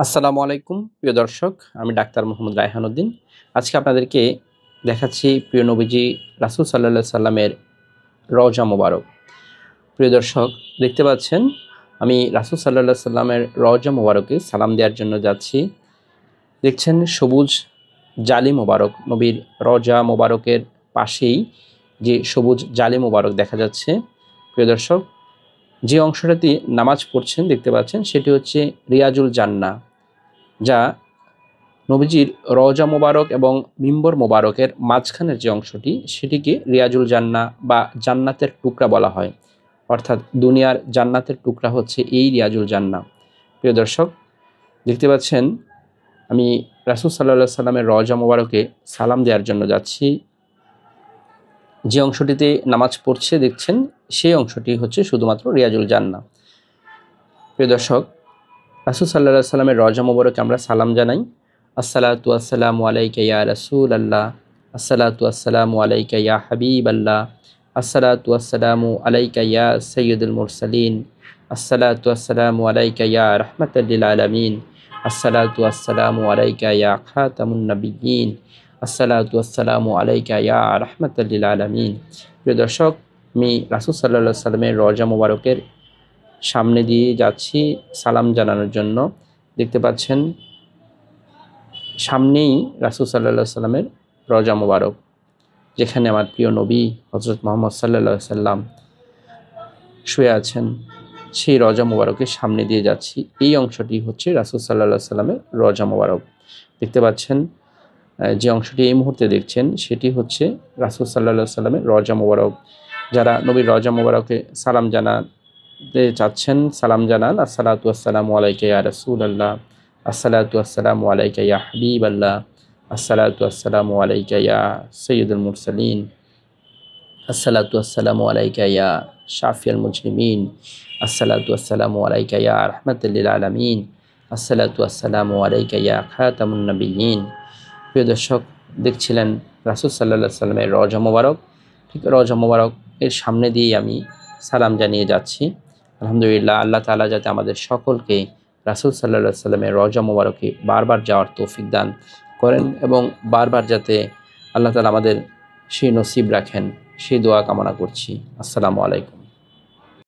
আসসালামু আলাইকুম প্রিয় দর্শক, আমি ডাক্তার মোহাম্মদ রায়হান উদ্দিন। আজকে আপনাদেরকে দেখাচ্ছি প্রিয় নবীজি রাসূল সাল্লাল্লাহু আলাইহি সাল্লামের রওজা মোবারক। প্রিয় দর্শক, দেখতে পাচ্ছেন আমি রাসূল সাল্লাল্লাহু আলাইহি সাল্লামের রওজা মোবারকে সালাম দেওয়ার জন্য যাচ্ছি। দেখছেন সবুজ জালি মোবারক, নবীর রওজা মোবারকের পাশেই যে সবুজ জালি মোবারক দেখা যাচ্ছে। প্রিয় দর্শক, যে অংশটাতে নামাজ পড়ছেন দেখতে পাচ্ছেন সেটি হচ্ছে রিয়াজুল জান্নাহ, যা নবীজির রওজা মোবারক এবং মিম্বর মোবারকের মাঝখানের যে অংশটি সেটিকে রিয়াজুল জান্নাহ বা জান্নাতের টুকরা বলা হয়। অর্থাৎ দুনিয়ার জান্নাতের টুকরা হচ্ছে এই রিয়াজুল জান্নাহ। প্রিয় দর্শক, দেখতে পাচ্ছেন আমি রাসূল সাল্লাল্লাহু আলাইহি সাল্লামের রওজা মোবারকে সালাম দেওয়ার জন্য যাচ্ছি। যে অংশটিতে নামাজ পড়ছে দেখছেন সেই অংশটি হচ্ছে শুধুমাত্র রিয়াজুল জান্নাহ। প্রিয় দর্শক, রাসূল সাল্লাল্লাহু আলাইহি সাল্লামের রওজা মোবারকে আমরা সালাম জানাই। আসসালাতু আসসালামু আলাইকা ইয়া রাসূলাল্লাহ, আসসালাতু আসসালামু আলাইকা ইয়া হাবিবাল্লাহ, আসসালাতু আসসালামু আলাইকা ইয়া সাইয়্যিদুল মুরসালিন, আসসালাতু আসসালামু আলাইকা ইয়া রাহমাতাল লিল আলামিন, আসসালাতু আসসালামু আলাইকা ইয়া খাতামুন নাবিয়্যিন, আসসালাতু আসসালামু আলাইকা ইয়া রাহমাতাল লিল আলামিন। প্রিয় দর্শক, আমি রাসূল সাল্লাল্লাহু আলাইহি সাল্লামের রওজা মোবারকের সামনে দিয়ে যাচ্ছি সালাম জানানোর জন্য। দেখতে পাচ্ছেন সামনেই রাসূল সাল্লাল্লাহু আলাইহি সাল্লামের রওজা মোবারক, যেখানে আমার প্রিয় নবী হযরত মুহাম্মদ সাল্লাল্লাহু আলাইহি সাল্লাম শুয়ে আছেন। সেই রওজা মোবারকের সামনে দিয়ে যাচ্ছি। এই অংশটি হচ্ছে রাসূল সাল্লাল্লাহু আলাইহি সাল্লামের রওজা মোবারক। দেখতে পাচ্ছেন যে অংশটি এই মুহূর্তে দেখছেন সেটি হচ্ছে রাসূল সাল্লাল্লাহু আলাইহি সাল্লামের রওজা মোবারক। যারা নবীর রওজা মোবারকে সালাম জানাতে চাচ্ছেন সালাম জানান। আসসালাতু আসসালামু আলাইকা ইয়া রাসূলাল্লাহ, আসসালাতু আসসালামু আলাইকা ইয়া হাবিবাল্লাহ, আসসালাতু আসসালামু আলাইকা ইয়া সাইয়্যিদুল মুরসালিন, আসসালাতু আসসালামু আলাইকা ইয়া শাফিয়াল মুজরিমিন, আসসালাতু আসসালামু আলাইকা ইয়া রাহমাতাল লিল আলামিন, আসসালাতু আসসালামু আলাইকা ইয়া খাতামুন নাবিয়্যিন। প্রিয় দর্শক, দেখছিলেন রাসূল সাল্লাল্লাহু আলাইহি সাল্লামের রওজা মোবারক। ঠিক রওজা মোবারক এর সামনে দিয়েই আমি সালাম জানিয়ে যাচ্ছি। আলহামদুলিল্লাহ, আল্লাহ তাআলা যাতে আমাদের সকলকে রাসূল সাল্লাল্লাহু আলাইহি সাল্লামের রওজা মোবারকে বারবার যাওয়ার তৌফিক দান করেন এবং বারবার যাতে আল্লাহ তাআলা আমাদের সেই নসিব রাখেন, সেই দোয়া কামনা করছি। আসসালামু আলাইকুম।